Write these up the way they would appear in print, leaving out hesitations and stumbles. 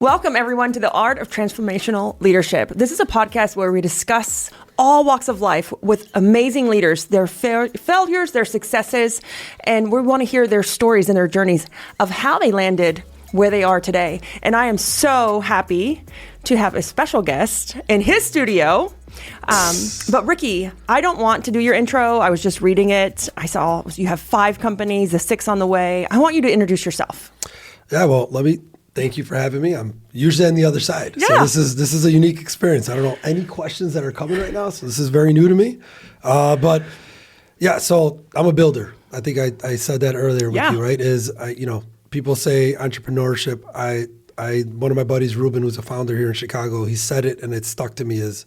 Welcome, everyone, to the Art of Transformational Leadership. This is a podcast where we discuss all walks of life with amazing leaders, their failures, their successes, and we want to hear their stories and their journeys of how they landed where they are today. And I am so happy to have a special guest in his studio. But Ricky, I don't want to do your intro. I was just reading it. I saw you have 5 companies, the 6th on the way. I want you to introduce yourself. Yeah, well, thank you for having me. I'm usually on the other side. Yeah. So this is a unique experience. I don't know any questions that are coming right now, so this is very new to me. But yeah, so I'm a builder. I think I said that earlier with you, right? People say entrepreneurship. One of my buddies, Ruben, who's a founder here in Chicago, he said it and it stuck to me is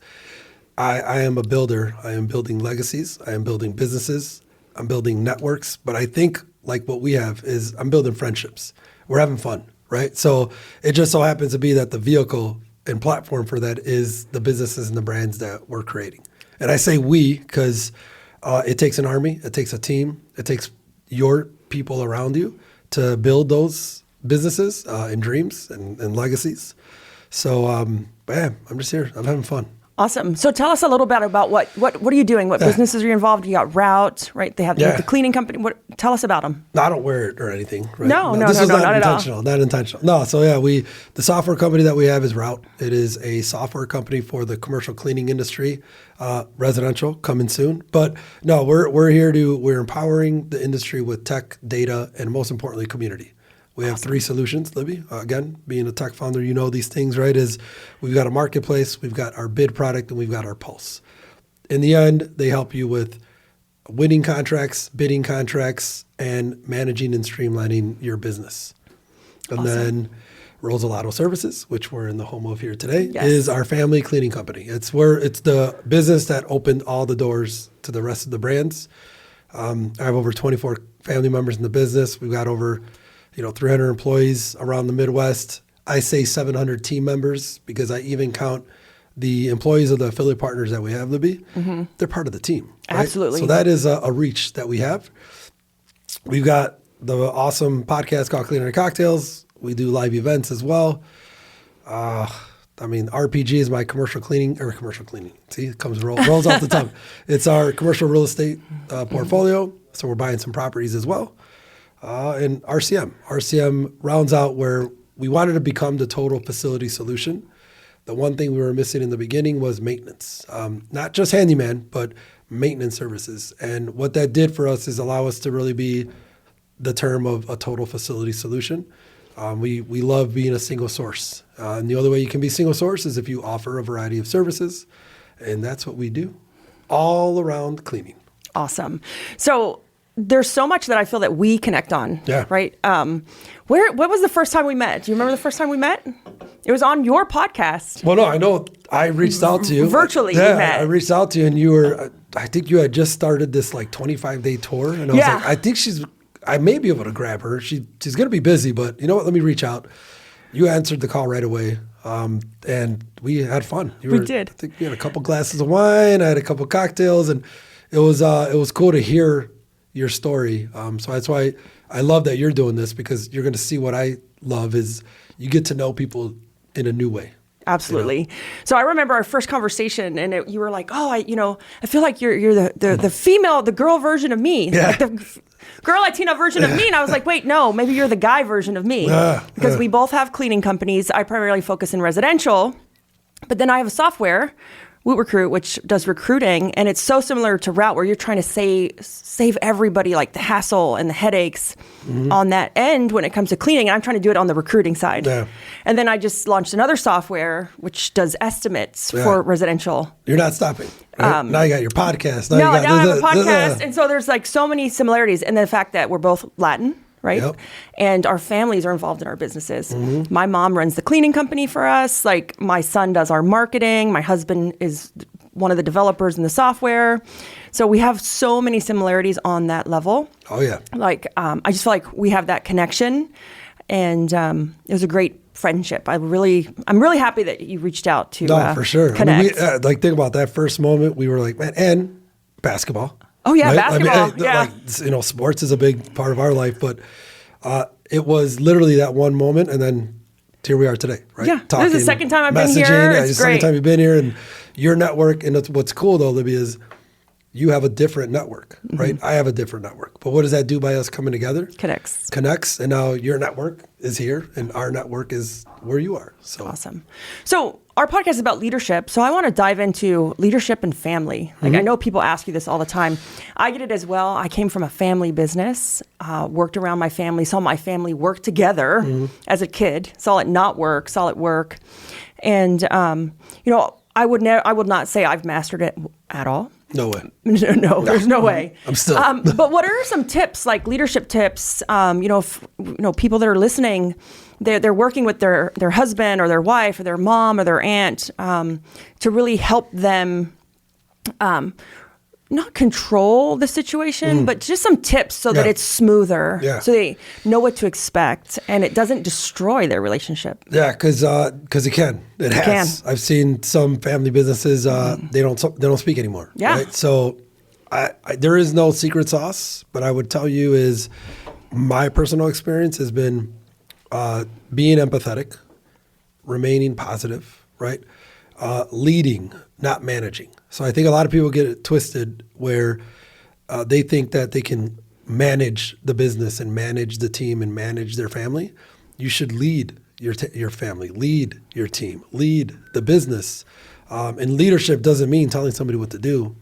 I am a builder. I am building legacies. I am building businesses. I'm building networks. But I think like what we have is I'm building friendships. We're having fun. Right. So it just so happens to be that the vehicle and platform for that is the businesses and the brands that we're creating. And I say we because it takes an army, it takes a team, it takes your people around you to build those businesses and dreams and legacies. So, I'm just here. I'm having fun. Awesome. So tell us a little bit about what are you doing? What businesses are you involved? You got Route, right? They have the cleaning company. Tell us about them. No, I don't wear it or anything. Right? No, this was not intentional. Not intentional. No. So yeah, the software company that we have is Route. It is a software company for the commercial cleaning industry, residential coming soon. But no, we're empowering the industry with tech, data, and most importantly, community. We have 3 solutions, Libby. Again, being a tech founder, you know these things, right? Is we've got a marketplace, we've got our bid product, and we've got our pulse. In the end, they help you with winning contracts, bidding contracts, and managing and streamlining your business. And then Rosalado Services, which we're in the home of here today, is our family cleaning company. It's the business that opened all the doors to the rest of the brands. I have over 24 family members in the business. We've got over 300 employees around the Midwest. I say 700 team members because I even count the employees of the affiliate partners that we have, Libby. Mm-hmm. They're part of the team. Right? Absolutely. So that is a reach that we have. We've got the awesome podcast called Cleaner and Cocktails. We do live events as well. RPG is my commercial cleaning. See, it rolls off the tongue. It's our commercial real estate portfolio. So we're buying some properties as well. And RCM rounds out where we wanted to become the total facility solution. The one thing we were missing in the beginning was maintenance, not just handyman, but maintenance services. And what that did for us is allow us to really be the term of a total facility solution. We love being a single source. And the only way you can be single source is if you offer a variety of services. And that's what we do all around cleaning. Awesome. So there's so much that I feel that we connect on, right? What was the first time we met? Do you remember the first time we met? It was on your podcast. Well, no, I know. I reached out to you. Virtually, we met. I reached out to you and you were, I think you had just started this 25-day tour. And I was like, I think I may be able to grab her. She's going to be busy, but you know what? Let me reach out. You answered the call right away. And we had fun. We did. I think we had a couple glasses of wine. I had a couple cocktails and it was cool to hear your story. So that's why I love that you're doing this because you're going to see what I love is you get to know people in a new way. Absolutely. So I remember our first conversation and you were like, I feel like you're the female, the girl version of me, like the girl Latina version of me. And I was like, wait, no, maybe you're the guy version of me because we both have cleaning companies. I primarily focus in residential, but then I have a software WootRecruit, which does recruiting, and it's so similar to Route where you're trying to save everybody like the hassle and the headaches on that end when it comes to cleaning. And I'm trying to do it on the recruiting side. Yeah. And then I just launched another software which does estimates for residential. You're not stopping. Right? Now you got your podcast. Now I have a podcast. And so there's so many similarities. And the fact that we're both Latin. Right? Yep. And our families are involved in our businesses. Mm-hmm. My mom runs the cleaning company for us. My son does our marketing. My husband is one of the developers in the software. So we have so many similarities on that level. Oh, yeah. I just feel like we have that connection. And it was a great friendship. I'm really happy that you reached out to for sure. connect. Think about that first moment. We were like, man, and basketball. Oh yeah, right? Basketball. Sports is a big part of our life, but it was literally that one moment, and then here we are today, right? Yeah, this is the second time I've been here. Yeah, It's the second time you've been here, and your network. And what's cool though, Libby, is you have a different network, right? I have a different network. But what does that do by us coming together? Connects. And now your network is here and our network is where you are. So awesome. So our podcast is about leadership. So I want to dive into leadership and family. Like I know people ask you this all the time. I get it as well. I came from a family business, worked around my family, saw my family work together as a kid, saw it not work, saw it work. And, I would not say I've mastered it at all. No way. No, there's no way. I'm still. But what are some tips, like leadership tips? If people that are listening, they're working with their husband or their wife or their mom or their aunt to really help them not control the situation, but just some tips so that it's smoother, so they know what to expect and it doesn't destroy their relationship. Yeah, because it can. It has. I've seen some family businesses they don't speak anymore. Yeah. Right? So there is no secret sauce, but I would tell you is my personal experience has been being empathetic, remaining positive, right? Leading, not managing. So I think a lot of people get it twisted where they think that they can manage the business and manage the team and manage their family. You should lead your family, lead your team, lead the business. And leadership doesn't mean telling somebody what to do.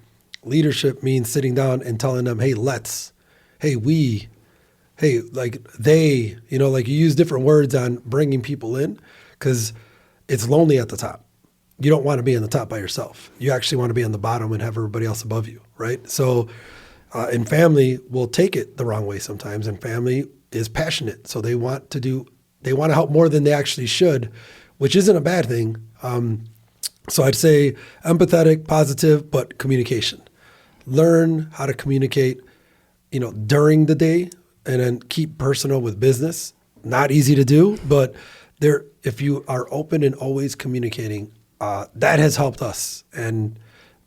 Leadership means sitting down and telling them, hey, they, like you use different words on bringing people in because it's lonely at the top. You don't want to be on the top by yourself. You actually want to be on the bottom and have everybody else above you, right? So, and family will take it the wrong way sometimes, and family is passionate. So they want to help more than they actually should, which isn't a bad thing. So I'd say empathetic, positive, but communication. Learn how to communicate, during the day and then keep personal with business. Not easy to do, but if you are open and always communicating, that has helped us, and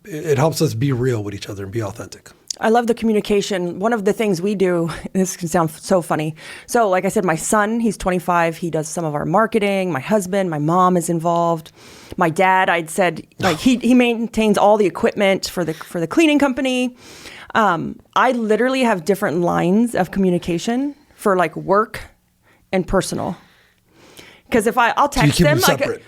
it helps us be real with each other and be authentic. I love the communication. One of the things we do, this can sound so funny. So like I said, my son, he's 25. He does some of our marketing. My husband, my mom is involved. My dad, I'd said, like he maintains all the equipment for the cleaning company. I literally have different lines of communication for like work and personal. Because if I'll text them,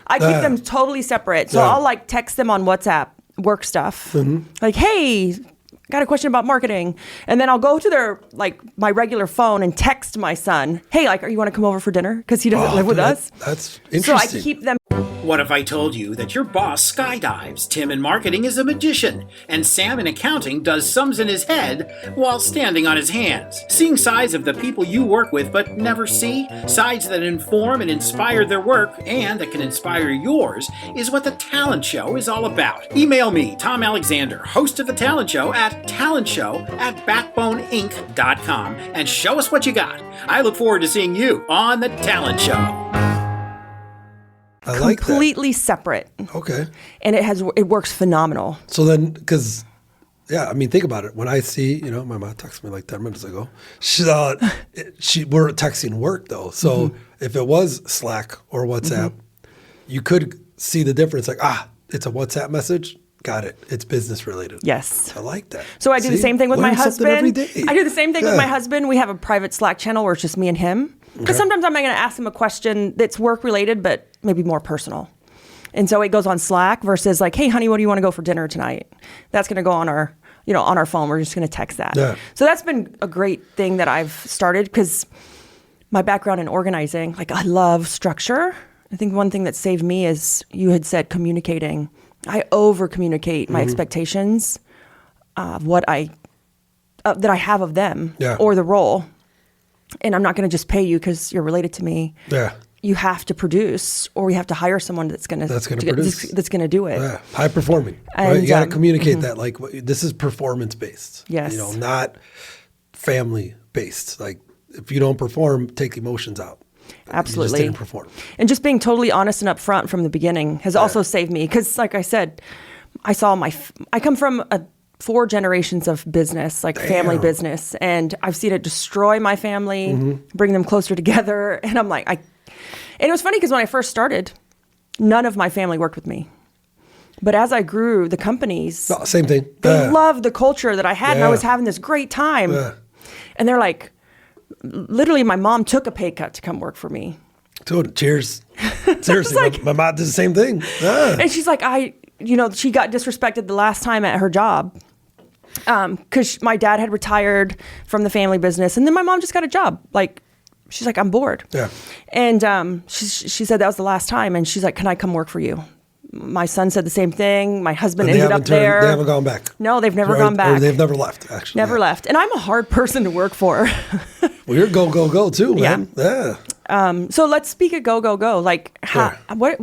I keep them totally separate. So I'll like text them on WhatsApp, work stuff. Like, hey, got a question about marketing. And then I'll go to my regular phone and text my son, hey, are you want to come over for dinner? Because he doesn't live with us. That's interesting. So I keep them. What if I told you that your boss skydives, Tim in marketing is a magician, and Sam in accounting does sums in his head while standing on his hands? Seeing sides of the people you work with but never see, sides that inform and inspire their work and that can inspire yours, is what The Talent Show is all about. Email me, Tom Alexander, host of The Talent Show, at talentshow@backboneinc.com and show us what you got. I look forward to seeing you on The Talent Show. I like that. Completely separate. Okay. And it works phenomenal. So then, think about it. When I see, my mom texted me like 10 minutes ago. We're texting work though. So if it was Slack or WhatsApp, you could see the difference. Like, it's a WhatsApp message. Got it. It's business related. Yes. I like that. So I do the same thing with my husband. Every day. I do the same thing with my husband. We have a private Slack channel where it's just me and him. Because sometimes I'm going to ask him a question that's work related, but maybe more personal. And so it goes on Slack versus like, hey, honey, what do you want to go for dinner tonight? That's going to go on our phone. We're just going to text that. Yeah. So that's been a great thing that I've started because my background in organizing, like I love structure. I think one thing that saved me is you had said communicating. I over communicate my expectations of what that I have of them or the role. And I'm not going to just pay you because you're related to me. Yeah. You have to produce, or we have to hire someone that's going to do it. Yeah. High performing. Right? You got to communicate that like this is performance based. Yes. Not family based. Like if you don't perform, take emotions out. Absolutely. You just didn't perform. And just being totally honest and upfront from the beginning has also saved me because, like I said, I come from 4 generations of business, like family business, and I've seen it destroy my family, bring them closer together. And I'm like, And it was funny because when I first started, none of my family worked with me. But as I grew, the companies, same thing. They loved the culture that I had, and I was having this great time. And they're like, literally, my mom took a pay cut to come work for me. Dude, cheers. Seriously, like, my mom did the same thing. And she's like, she got disrespected the last time at her job because my dad had retired from the family business, and then my mom just got a job. Like, she's like, I'm bored. Yeah. And she said that was the last time, and she's like, can I come work for you? My son said the same thing. My husband ended up there. They haven't gone back. No, they've never gone back. Or they've never left, actually. Never left. And I'm a hard person to work for. Well, you're go, go, go too, man. Yeah. So let's speak of go, go, go. Like, what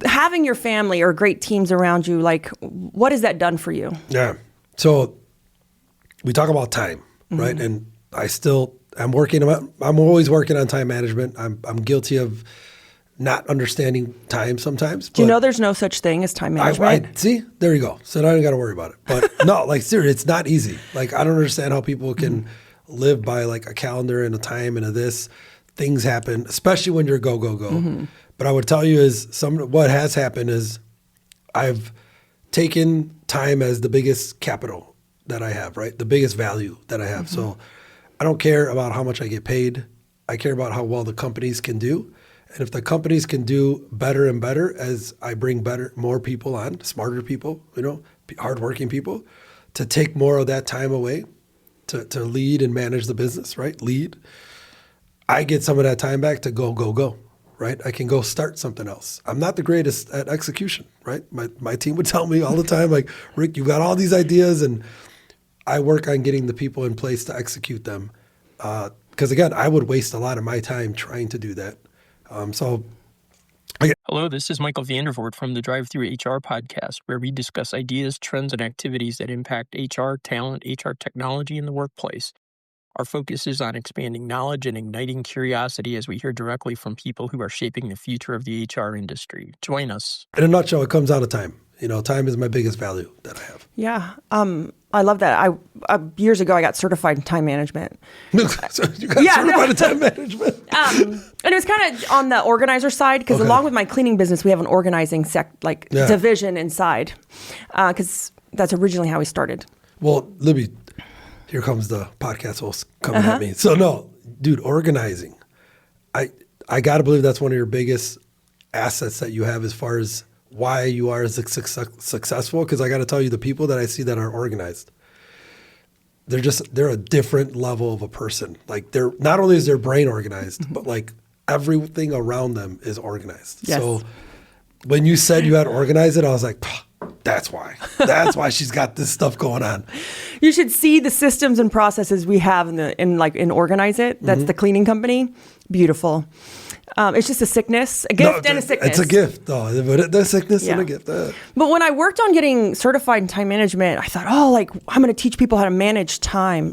having your family or great teams around you, like, what has that done for you? Yeah. So we talk about time, right? And I'm always working on time management. I'm guilty of not understanding time sometimes. Do you know there's no such thing as time management? See, there you go. So now I don't got to worry about it. But no, like seriously, it's not easy. Like I don't understand how people can live by like a calendar and a time and a this. Things happen, especially when you're go, go, go. But I would tell you what has happened is I've taken time as the biggest capital that I have, right? The biggest value that I have. So I don't care about how much I get paid. I care about how well the companies can do. And if the companies can do better and better as I bring more people on, smarter people, hardworking people, to take more of that time away, to lead and manage the business, right? Lead. I get some of that time back to go, go, go, right? I can go start something else. I'm not the greatest at execution, right? My team would tell me all the time, like, Rick, you've got all these ideas, and I work on getting the people in place to execute them. Because again, I would waste a lot of my time trying to do that. Hello, this is Michael Vandervoort from the Drive-Thru HR podcast, where we discuss ideas, trends, and activities that impact HR, talent, HR technology in the workplace. Our focus is on expanding knowledge and igniting curiosity as we hear directly from people who are shaping the future of the HR industry. Join us. In a nutshell, it comes out of time. Time is my biggest value that I have. Yeah. I love that. Years ago, I got certified in time management. So you got certified in time management? And it was kind of on the organizer side, because along with my cleaning business, we have an organizing division inside, because that's originally how we started. Well, Libby, here comes the podcast host coming at me. So no, dude, organizing. I got to believe that's one of your biggest assets that you have as far as why you are as successful. Because I got to tell you, the people that I see that are organized, they're a different level of a person. Like they're not only is their brain organized, but like everything around them is organized. Yes. So when you said you had to organize it, I was like, that's why. That's why she's got this stuff going on. You should see the systems and processes we have in Organize It. That's the cleaning company. Beautiful. It's just a sickness, a gift and a sickness. It's a gift, though. The sickness and a gift. But when I worked on getting certified in time management, I thought, I'm going to teach people how to manage time.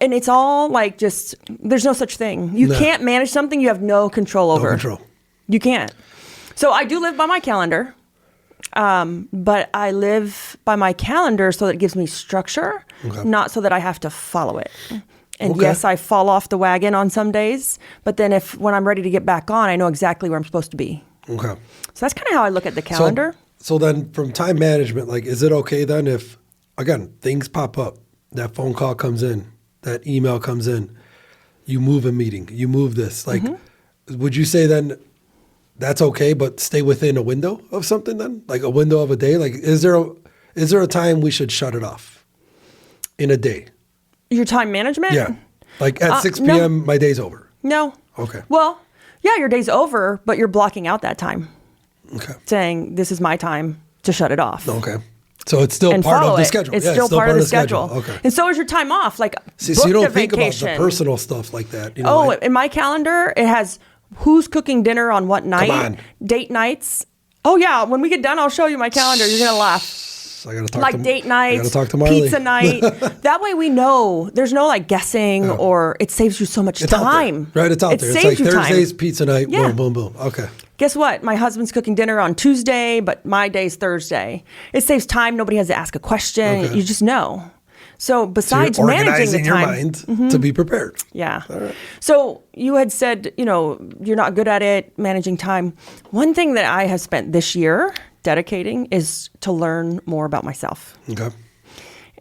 And it's all there's no such thing. You can't manage something you have no control over. No control. You can't. So I do live by my calendar. But I live by my calendar so that it gives me structure, not so that I have to follow it. And yes, I fall off the wagon on some days, but then when I'm ready to get back on, I know exactly where I'm supposed to be. Okay. So that's kind of how I look at the calendar. So then from time management, is it okay then if, again, things pop up, that phone call comes in, that email comes in, you move a meeting, you move this, would you say then that's okay, but stay within a window of something then? Like a window of a day? Is there a time we should shut it off in a day? Your time management? Yeah. At 6 p.m., no. My day's over. No. Okay. Well, yeah, your day's over, but you're blocking out that time. Okay. Saying this is my time to shut it off. Okay. So it's still part of the schedule. It's still part of the schedule. Okay. And so is your time off. So you don't think about the personal stuff like that. In my calendar, it has who's cooking dinner on what night, date nights. Oh yeah, when we get done, I'll show you my calendar. You're gonna laugh. I gotta talk to date night, I gotta talk to Marley. Pizza night. That way we know there's no guessing, or it saves you so much time. Right, it's out there. It's like Thursday's pizza night. Yeah. Boom, boom, boom. Okay. Guess what? My husband's cooking dinner on Tuesday, but my day's Thursday. It saves time. Nobody has to ask a question. Okay. You just know. So besides you're managing organizing the your time, mind to be prepared. yeah. Right. So you had said, you're not good at it, managing time. One thing that I have spent this year dedicating is to learn more about myself. Okay.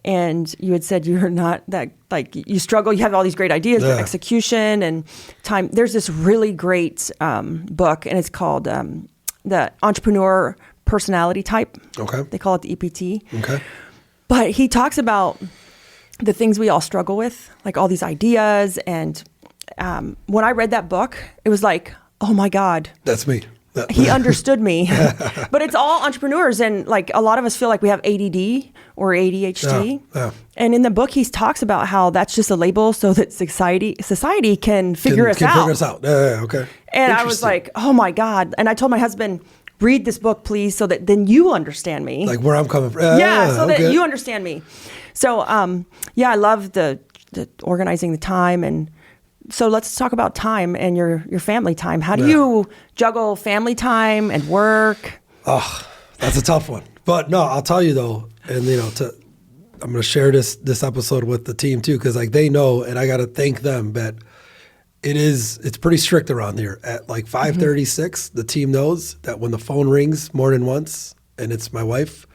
And you had said you're not that, like, you struggle. You have all these great ideas, but execution and time. There's this really great book, and it's called The Entrepreneur Personality Type. Okay. They call it the EPT. Okay. But he talks about the things we all struggle with, like all these ideas. And when I read that book, it was like, oh my God. That's me. He understood me. But it's all entrepreneurs. And like a lot of us feel like we have ADD or ADHD. Yeah. And in the book, he talks about how that's just a label so that society can figure us out. Figure us out. Okay. And I was like, oh my God. And I told my husband, read this book, please, so that then you understand me. Like where I'm coming from. So that you understand me. So, I love the organizing the time. And so let's talk about time and your family time. How do you juggle family time and work? Oh, that's a tough one. But no, I'll tell you though, and I'm going to share this episode with the team too, because like they know, and I got to thank them that it's pretty strict around here. At like 5:36, the team knows that when the phone rings more than once, and it's my wife,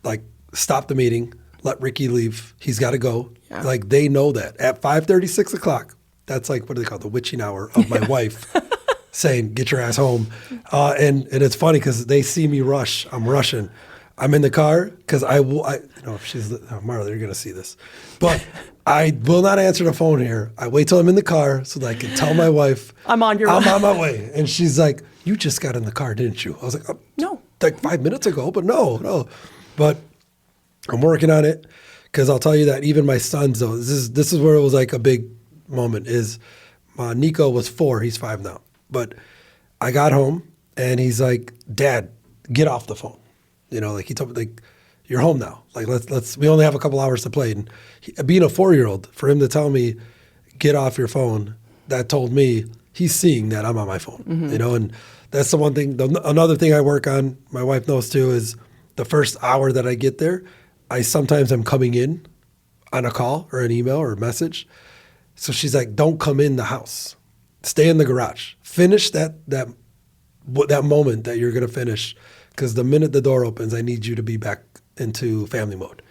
like stop the meeting, let Ricky leave. He's got to go. Yeah. Like they know that at 5:30, 6 o'clock. That's like, what do they call it? The witching hour of my wife saying, get your ass home. And it's funny because they see me rush. I'm rushing. I'm in the car because if she's, Marla, you're going to see this. But I will not answer the phone here. I wait till I'm in the car so that I can tell my wife, I'm on my way. And she's like, you just got in the car, didn't you? I was like, no. Like 5 minutes ago, but no. But I'm working on it because I'll tell you that even my sons, though, this is where it was like a big moment is Nico was 4, he's 5 now. But I got home and he's like, Dad, get off the phone. Like he told me, like, you're home now. Like let's we only have a couple hours to play. And being a 4-year-old, for him to tell me, get off your phone, that told me he's seeing that I'm on my phone. And that's the one thing. Another thing I work on, my wife knows too, is the first hour that I get there, sometimes I'm coming in on a call or an email or a message. So she's like, don't come in the house. Stay in the garage. Finish that moment that you're going to finish, because the minute the door opens, I need you to be back into family mode.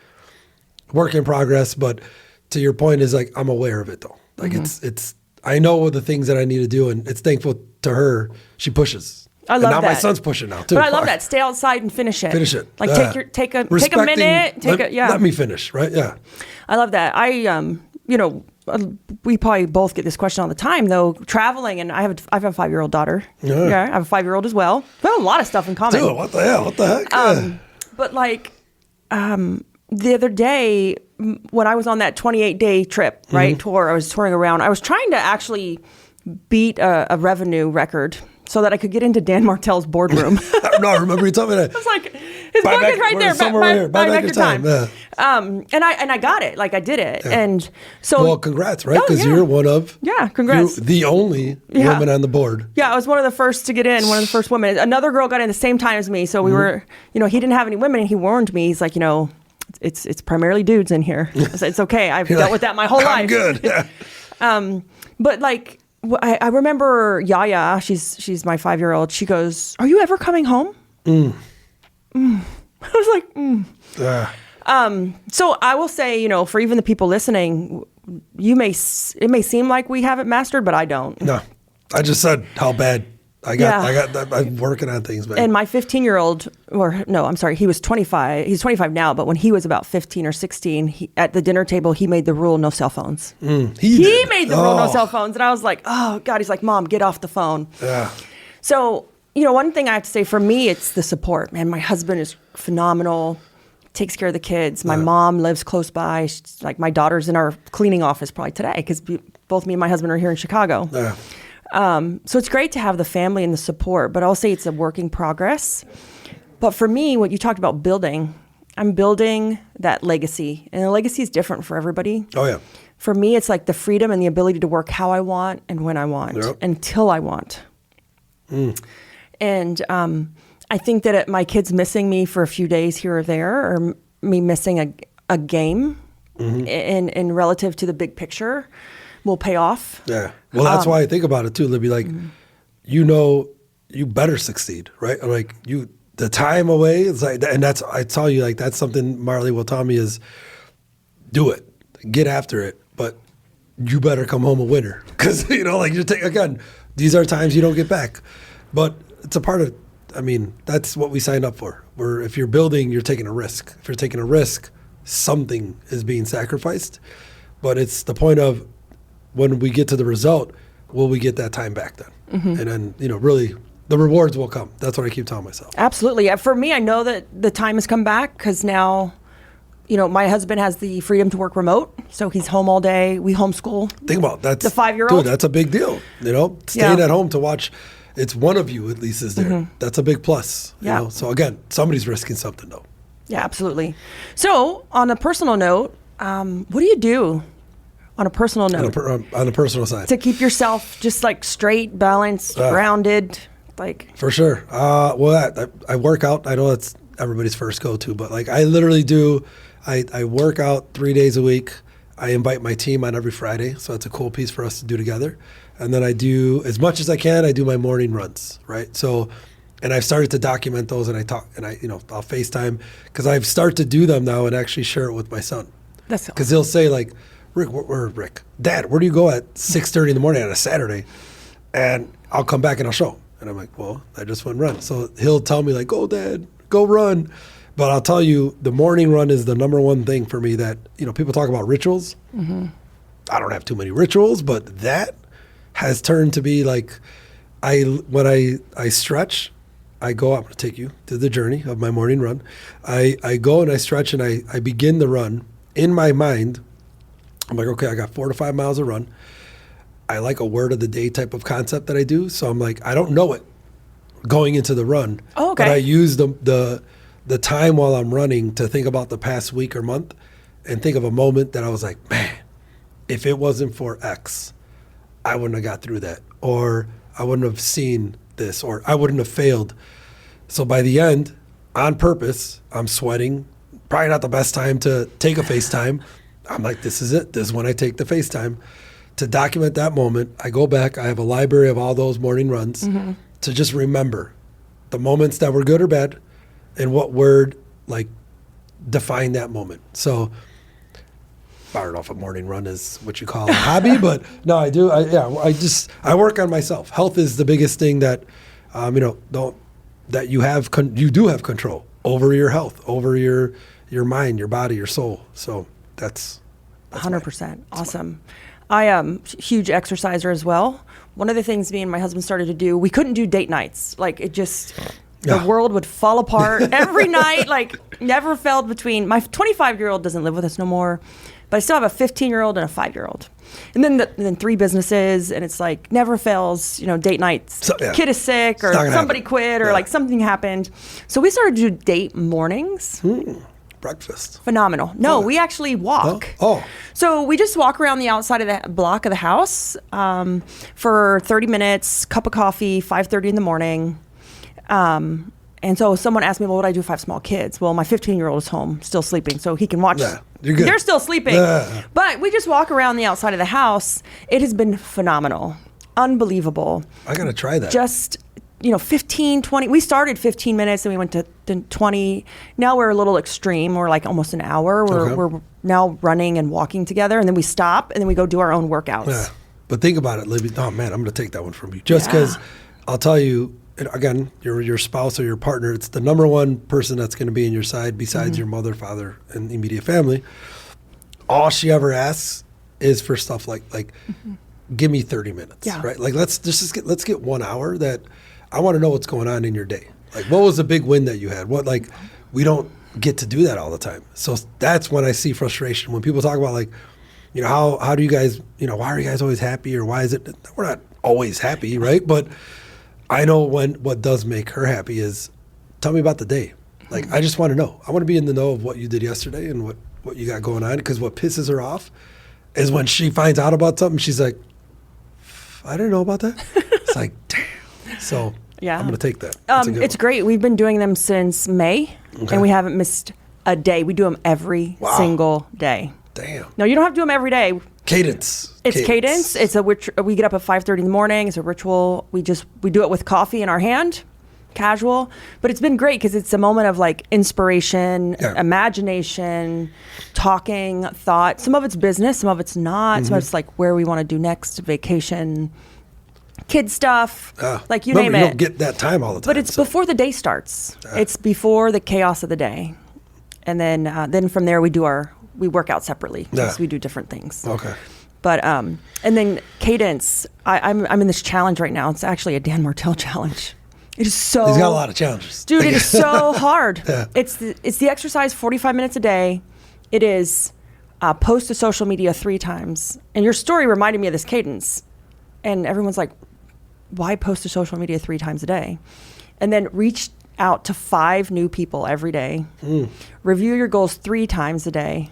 Work in progress, but to your point is like, I'm aware of it though. Like it's I know the things that I need to do, and it's thankful to her. She pushes. I love that. And now my son's pushing now too. But I love that. Stay outside and finish it. Finish it. Like take a minute. Let me finish. Right. Yeah. I love that. We probably both get this question all the time, though. Traveling, and I have a 5-year-old daughter. Yeah, I have a 5-year-old as well. We have a lot of stuff in common. Dude, what the hell? What the heck? But like the other day, when I was on that 28-day trip, right, tour, I was touring around. I was trying to actually beat a revenue record so that I could get into Dan Martell's boardroom. No, I remember you told me that. I was like, his book is right there. Buy back your time. Yeah. And I got it. Like I did it. Yeah. And so. Well, congrats, right? Because you're one of. Yeah, congrats. You're the only woman on the board. Yeah, I was one of the first to get in. One of the first women. Another girl got in the same time as me. So we were. He didn't have any women, and he warned me. He's like, it's primarily dudes in here. It's okay. I've dealt with that my whole life. I'm good. Yeah. But like. I remember Yaya, she's my 5-year-old. She goes, "Are you ever coming home?" I was like, So I will say, for even the people listening, it may seem like we have it mastered, but I don't. No, I just said how bad I'm working on things, man. And my 15-year-old, he was 25. He's 25 now, but when he was about 15 or 16, at the dinner table, he made the rule, no cell phones. He made the rule, no cell phones. And I was like, oh, God. He's like, Mom, get off the phone. Yeah. So, one thing I have to say, for me, it's the support. Man, my husband is phenomenal, takes care of the kids. My mom lives close by. She's, like, my daughter's in our cleaning office probably today because both me and my husband are here in Chicago. Yeah. So it's great to have the family and the support, but I'll say it's a work in progress. But for me, what you talked about building, I'm building that legacy. And the legacy is different for everybody. Oh, yeah. For me, it's like the freedom and the ability to work how I want and when I want, until I want. And I think that my kids missing me for a few days here or there, or me missing a game, in relative to the big picture will pay off. Yeah. Well, that's why I think about it too, Libby. Like, you better succeed, right? Like the time away, it's like, and I tell you, like, that's something Marley will tell me is do it, get after it, but you better come home a winner. Cause like again, these are times you don't get back, but it's a part of, that's what we signed up for. Where if you're building, you're taking a risk. If you're taking a risk, something is being sacrificed, but it's the point of when we get to the result, will we get that time back then? And then, really the rewards will come. That's what I keep telling myself. Absolutely. For me, I know that the time has come back because now, my husband has the freedom to work remote. So he's home all day. We homeschool. Think about that. The 5-year-old. Dude, that's a big deal. Staying at home to watch, it's one of you at least is there. That's a big plus. Yeah. So again, somebody's risking something though. Yeah, absolutely. So on a personal note, what do you do on a personal note? On the personal side. To keep yourself just like straight, balanced, grounded, like. For sure. I work out. I know that's everybody's first go-to, but like I literally do, I work out 3 days a week. I invite my team on every Friday, so it's a cool piece for us to do together. And then I do, as much as I can, I do my morning runs, right? So, and I've started to document those, and I'll FaceTime, because I've started to do them now and actually share it with my son. That's because he'll say like, Rick, Dad, where do you go at 6:30 in the morning on a Saturday? And I'll come back and I'll show him. And I'm like, well, I just went run. So he'll tell me like, go Dad, go run. But I'll tell you, the morning run is the number one thing for me that, people talk about rituals. I don't have too many rituals, but that has turned to be like, when I stretch, I go, I'm going to take you to the journey of my morning run. I go and I stretch and I begin the run. In my mind, I'm like, okay, I got 4 to 5 miles to run. I like a word of the day type of concept that I do. So I'm like, I don't know it going into the run. Oh, okay. But I use the time while I'm running to think about the past week or month and think of a moment that I was like, man, if it wasn't for X, I wouldn't have got through that, or I wouldn't have seen this, or I wouldn't have failed. So by the end, on purpose, I'm sweating. Probably not the best time to take a FaceTime. I'm like, this is it. This is when I take the FaceTime. To document that moment, I go back. I have a library of all those morning runs to just remember the moments that were good or bad and what word like defined that moment. So I don't know if a morning run is what you call a hobby, but no, I do. I work on myself. Health is the biggest thing that, that you do have control over your health, over your mind, your body, your soul. So that's 100%. Awesome. I am huge exerciser as well. One of the things me and my husband started to do, we couldn't do date nights. Like it just, the world would fall apart every night. Like never failed between, my 25-year-old doesn't live with us no more, but I still have a 15-year-old and a 5-year-old. And then 3 businesses, and it's like never fails, date nights. Kid is sick or somebody quit or like something happened. So we started to do date mornings. Breakfast. Phenomenal. No, we actually walk. Oh. So we just walk around the outside of the block of the house for 30 minutes, cup of coffee, 5:30 in the morning. And so someone asked me, well, what do I do if I have small kids? Well, my 15-year-old is home, still sleeping, so he can watch. Yeah, you're good. They're still sleeping. Yeah. But we just walk around the outside of the house. It has been phenomenal. Unbelievable. I got to try that. Just 15, 20. We started 15 minutes and we went to 20. Now we're a little extreme. We're like almost an hour. We're now running and walking together, and then we stop and then we go do our own workouts. Yeah. But think about it, Libby. Oh man, I'm going to take that one from you. Just because I'll tell you, again, your spouse or your partner, it's the number one person that's going to be in your side besides your mother, father, and immediate family. All she ever asks is for stuff like give me 30 minutes, right? Like let's get 1 hour that I want to know what's going on in your day. Like, what was the big win that you had? We don't get to do that all the time. So that's when I see frustration. When people talk about how do you guys, why are you guys always happy, or why is it, we're not always happy, right? But I know what does make her happy is, tell me about the day. Like, I just want to know. I want to be in the know of what you did yesterday and what you got going on. Because what pisses her off is when she finds out about something, she's like, I didn't know about that. It's like, damn. So I'm going to take that. It's great. We've been doing them since May, and we haven't missed a day. We do them every single day. Damn. No, you don't have to do them every day. Cadence. It's cadence. It's we get up at 5:30 in the morning. It's a ritual. We do it with coffee in our hand, casual. But it's been great because it's a moment of like inspiration, imagination, talking, thought. Some of it's business, some of it's not. Some of it's like where we want to do next, vacation, kid stuff, like you name it. You don't get that time all the time. But it's before the day starts. It's before the chaos of the day, and then from there we work out separately because we do different things. Okay. But and then cadence. I'm in this challenge right now. It's actually a Dan Martell challenge. It is so. He's got a lot of challenges, dude. It is so hard. It's the exercise 45 minutes a day. It is post to social media 3 times. And your story reminded me of this cadence. And everyone's like, why post to social media 3 times a day? And then reach out to 5 new people every day. Review your goals 3 times a day.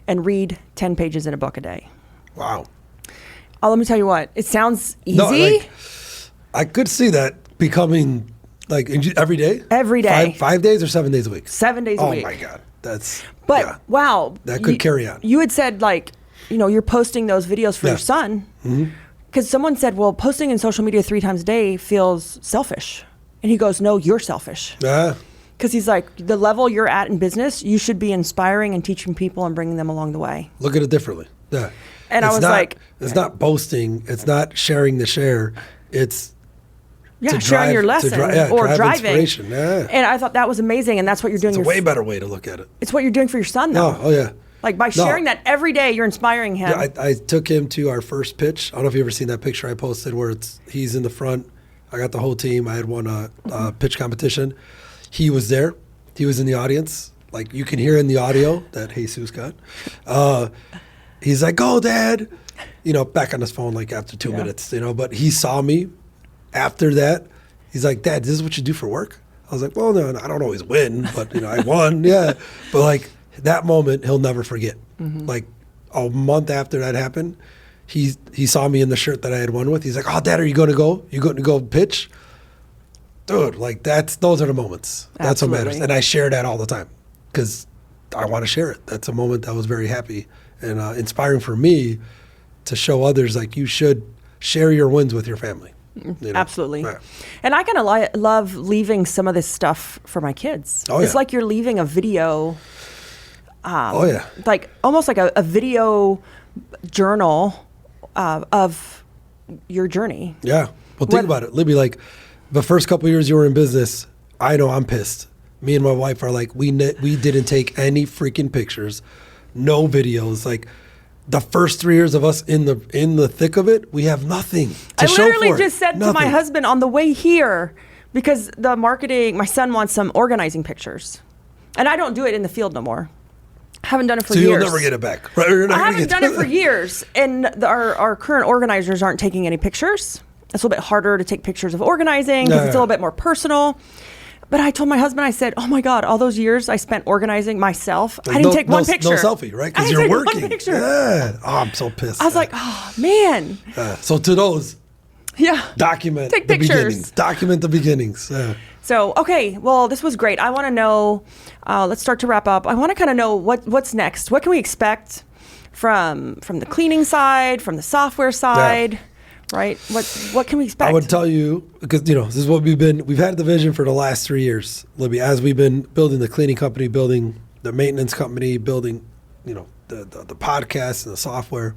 And read 10 pages in a book a day. Wow. Oh, let me tell you what. It sounds easy. No, like, I could see that becoming like every day? Every day. 5 days or 7 days a week? 7 days a week. Oh my God. But wow. That could carry on. You had said like, you're posting those videos for your son. Because someone said, well, posting in social media 3 times a day feels selfish. And he goes, no, you're selfish. Because he's like, the level you're at in business, you should be inspiring and teaching people and bringing them along the way. Look at it differently. Yeah. And I was like, it's not boasting. It's not sharing the share. It's sharing your lesson or driving. Inspiration. Yeah. And I thought that was amazing. And that's what you're doing. It's a way better way to look at it. It's what you're doing for your son, though. Oh yeah. Like by sharing that every day, you're inspiring him. Yeah, I took him to our first pitch. I don't know if you've ever seen that picture I posted where he's in the front. I got the whole team. I had won a pitch competition. He was there. He was in the audience. Like you can hear in the audio that Jesus got. He's like, "Go, Dad!" Back on his phone like after 2 minutes. But he saw me. After that, he's like, "Dad, this is what you do for work?" I was like, "Well, no, I don't always win, but I won, yeah." But like that moment, he'll never forget. Like a month after that happened, he saw me in the shirt that I had won with. He's like, "Oh, Dad, are you going to go? You going to go pitch?" Dude, like those are the moments. That's what matters. And I share that all the time because I want to share it. That's a moment that was very happy and inspiring for me to show others like you should share your wins with your family. Absolutely. Yeah. And I kind of love leaving some of this stuff for my kids. It's like you're leaving a video. Like almost like a video journal of your journey. Yeah. Well, think about it, Libby. Like the first couple of years you were in business, I know I'm pissed. Me and my wife are like, we didn't take any freaking pictures, no videos. Like the first 3 years of us in the thick of it, we have nothing to show for it. I literally just said to my husband on the way here, because the marketing, my son wants some organizing pictures, and I don't do it in the field no more. I haven't done it for years. So you'll never get it back. Right? I haven't done it for years, and our current organizers aren't taking any pictures. It's a little bit harder to take pictures of organizing because it's a little bit more personal. But I told my husband, I said, "Oh my God, all those years I spent organizing myself, I didn't take one picture. No selfie, right? Because you're working. One picture. Yeah. Oh, I'm so pissed. I was like, oh man. So to those, document take the pictures. beginnings. Document the beginnings. So, okay, well, this was great. I want to know, let's start to wrap up. I want to kind of know what's next. What can we expect from the cleaning side, from the software side? Right? What can we expect? I would tell you, because this is what we've had the vision for the last 3 years, Libby, as we've been building the cleaning company, building the maintenance company, building, the podcast and the software.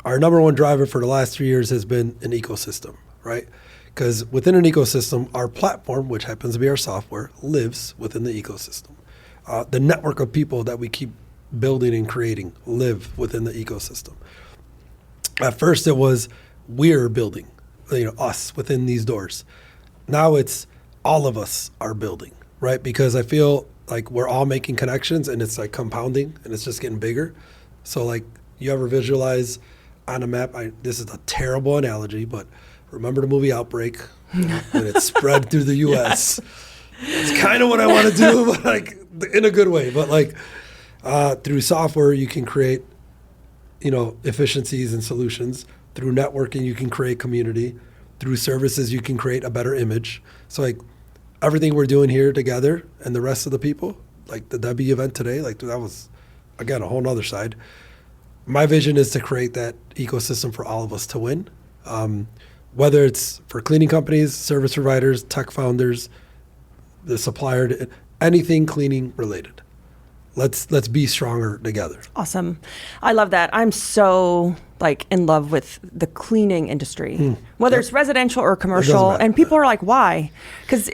Our number one driver for the last 3 years has been an ecosystem, right? Because within an ecosystem, our platform, which happens to be our software, lives within the ecosystem. The network of people that we keep building and creating live within the ecosystem. At first it was we're building, us within these doors. Now it's all of us are building, right? Because I feel like we're all making connections and it's like compounding and it's just getting bigger. So like you ever visualize on a map, this is a terrible analogy, but remember the movie Outbreak when it spread through the US? It's kind of what I want to do, but like in a good way. But like through software, you can create, efficiencies and solutions. Through networking, you can create community. Through services, you can create a better image. So like everything we're doing here together and the rest of the people, like the Debbie event today, like that was, again, a whole nother side. my vision is to create that ecosystem for all of us to win. Whether it's for cleaning companies, service providers, tech founders, the supplier, anything cleaning related. Let's be stronger together. Awesome. I love that. I'm so in love with the cleaning industry, whether it's residential or commercial. And people are like, why? Because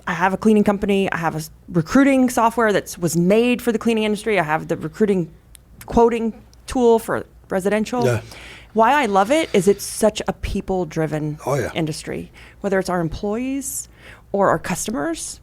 I have a cleaning company. I have a recruiting software that was made for the cleaning industry. I have the recruiting quoting tool for residential. Yeah. Why I love it is it's such a people-driven industry. Whether it's our employees or our customers,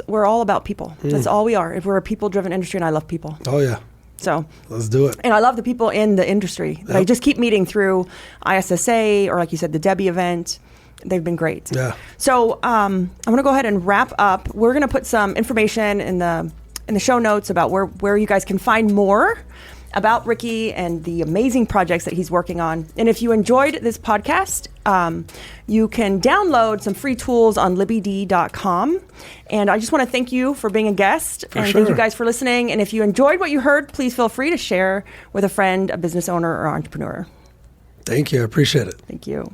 we're all about people. That's all we are. If we're a people-driven industry, and I love people. Oh yeah. So let's do it. And I love the people in the industry that I just keep meeting through ISSA or, like you said, the Debbie event. They've been great. Yeah. So I'm going to go ahead and wrap up. We're going to put some information in the show notes about where you guys can find more about Ricky and the amazing projects that he's working on. And if you enjoyed this podcast, you can download some free tools on libbyd.com. And I just want to thank you for being a guest. Thank you guys for listening. And if you enjoyed what you heard, please feel free to share with a friend, a business owner, or entrepreneur. Thank you. I appreciate it. Thank you.